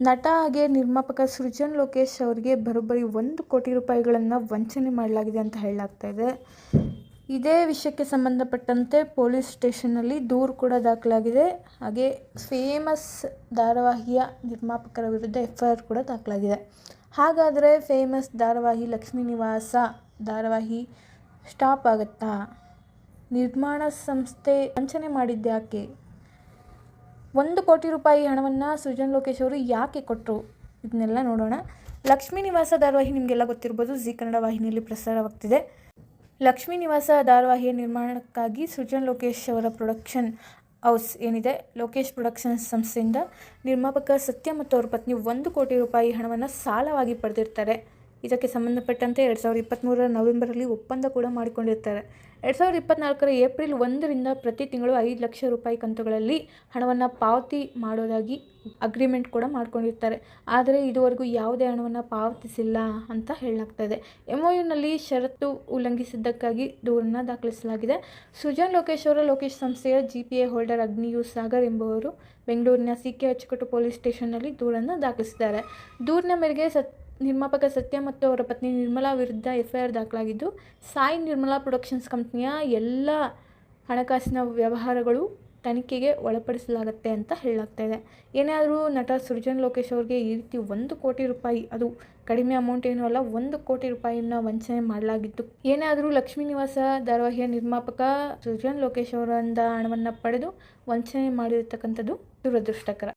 ನಟ ಹಾಗೆ ನಿರ್ಮಾಪಕ ಸೃಜನ್ ಲೋಕೇಶ್ ಅವರಿಗೆ ಬರೋಬ್ಬರಿ 1 ಕೋಟಿ ರೂಪಾಯಿಗಳನ್ನು ವಂಚನೆ ಮಾಡಲಾಗಿದೆ ಅಂತ ಹೇಳಲಾಗ್ತಾ ಇದೆ. ಇದೇ ವಿಷಯಕ್ಕೆ ಸಂಬಂಧಪಟ್ಟಂತೆ ಪೊಲೀಸ್ ಸ್ಟೇಷನ್ನಲ್ಲಿ ದೂರು ಕೂಡ ದಾಖಲಾಗಿದೆ. ಹಾಗೆ ಫೇಮಸ್ ಧಾರಾವಾಹಿಯ ನಿರ್ಮಾಪಕರ ವಿರುದ್ಧ FIR ಕೂಡ ದಾಖಲಾಗಿದೆ. ಹಾಗಾದರೆ ಫೇಮಸ್ ಧಾರಾವಾಹಿ ಲಕ್ಷ್ಮೀ ನಿವಾಸ ಧಾರಾವಾಹಿ ಸ್ಟಾಪ್ ಆಗುತ್ತಾ? ನಿರ್ಮಾಣ ಸಂಸ್ಥೆ ವಂಚನೆ ಮಾಡಿದ್ಯಾಕೆ? 1 ಕೋಟಿ ರೂಪಾಯಿ ಹಣವನ್ನು ಸೃಜನ್ ಲೋಕೇಶ್ ಅವರು ಯಾಕೆ ಕೊಟ್ಟರು? ಇದನ್ನೆಲ್ಲ ನೋಡೋಣ. ಲಕ್ಷ್ಮೀ ನಿವಾಸ ಧಾರಾವಾಹಿ ನಿಮಗೆಲ್ಲ ಗೊತ್ತಿರ್ಬೋದು, ಜೀ ಕನ್ನಡ ವಾಹಿನಿಯಲ್ಲಿ ಪ್ರಸಾರವಾಗ್ತಿದೆ. ಲಕ್ಷ್ಮೀ ನಿವಾಸ ಧಾರಾವಾಹಿಯ ನಿರ್ಮಾಣಕ್ಕಾಗಿ ಸೃಜನ್ ಲೋಕೇಶ್ ಅವರ ಪ್ರೊಡಕ್ಷನ್ ಹೌಸ್ ಏನಿದೆ, ಲೋಕೇಶ್ ಪ್ರೊಡಕ್ಷನ್ಸ್ ಸಂಸ್ಥೆಯಿಂದ ನಿರ್ಮಾಪಕ ಸತ್ಯ ಮತ್ತು ಅವರ ಪತ್ನಿ 1 ಕೋಟಿ ರೂಪಾಯಿ ಹಣವನ್ನು ಸಾಲವಾಗಿ ಪಡೆದಿರ್ತಾರೆ. ಇದಕ್ಕೆ ಸಂಬಂಧಪಟ್ಟಂತೆ 2023ರ ನವೆಂಬರಲ್ಲಿ ಒಪ್ಪಂದ ಕೂಡ ಮಾಡಿಕೊಂಡಿರ್ತಾರೆ. 2024ರ ಏಪ್ರಿಲ್ 1ರಿಂದ ಪ್ರತಿ ತಿಂಗಳು 5 ಲಕ್ಷ ರೂಪಾಯಿ ಕಂತುಗಳಲ್ಲಿ ಹಣವನ್ನು ಪಾವತಿ ಮಾಡೋದಾಗಿ ಅಗ್ರಿಮೆಂಟ್ ಕೂಡ ಮಾಡ್ಕೊಂಡಿರ್ತಾರೆ. ಆದರೆ ಇದುವರೆಗೂ ಯಾವುದೇ ಹಣವನ್ನು ಪಾವತಿಸಿಲ್ಲ ಅಂತ ಹೇಳಲಾಗ್ತಾಯಿದೆ. MOUನಲ್ಲಿ ಷರತ್ತು ಉಲ್ಲಂಘಿಸಿದ್ದಕ್ಕಾಗಿ ದೂರನ್ನು ದಾಖಲಿಸಲಾಗಿದೆ. ಸೃಜನ್ ಲೋಕೇಶ್ ಅವರ ಲೋಕೇಶ್ ಸಂಸ್ಥೆಯ GPA ಹೋಲ್ಡರ್ ಅಗ್ನಿಯು ಸಾಗರ್ ಎಂಬುವರು ಬೆಂಗಳೂರಿನ CK ಅಚ್ಚುಕಟ್ಟು ಪೊಲೀಸ್ ಸ್ಟೇಷನ್ನಲ್ಲಿ ದೂರನ್ನು ದಾಖಲಿಸಿದ್ದಾರೆ. ದೂರಿನ ಮೇರೆಗೆ ನಿರ್ಮಾಪಕ ಸತ್ಯ ಮತ್ತು ಅವರ ಪತ್ನಿ ನಿರ್ಮಲಾ ವಿರುದ್ಧ FIR ದಾಖಲಾಗಿದ್ದು, ಸಾಯಿ ನಿರ್ಮಲಾ ಪ್ರೊಡಕ್ಷನ್ಸ್ ಕಂಪನಿಯ ಎಲ್ಲ ಹಣಕಾಸಿನ ವ್ಯವಹಾರಗಳು ತನಿಖೆಗೆ ಒಳಪಡಿಸಲಾಗುತ್ತೆ ಅಂತ ಹೇಳಲಾಗ್ತಾಯಿದೆ. ಏನೇ ಆದರೂ ನಟ ಸೃಜನ್ ಲೋಕೇಶ್ ಅವರಿಗೆ ಈ ರೀತಿ 1 ಕೋಟಿ ರೂಪಾಯಿ, ಅದು ಕಡಿಮೆ ಅಮೌಂಟ್ ಏನೂ ಅಲ್ಲ, 1 ಕೋಟಿ ರೂಪಾಯಿನ ವಂಚನೆ ಮಾಡಲಾಗಿತ್ತು. ಏನೇ ಆದರೂ ಲಕ್ಷ್ಮೀ ನಿವಾಸ ಧಾರಾವಾಹಿಯ ನಿರ್ಮಾಪಕ ಸೃಜನ್ ಲೋಕೇಶ್ ಅವರಿಂದ ಹಣವನ್ನು ಪಡೆದು ವಂಚನೆ ಮಾಡಿರ್ತಕ್ಕಂಥದ್ದು ದುರದೃಷ್ಟಕರ.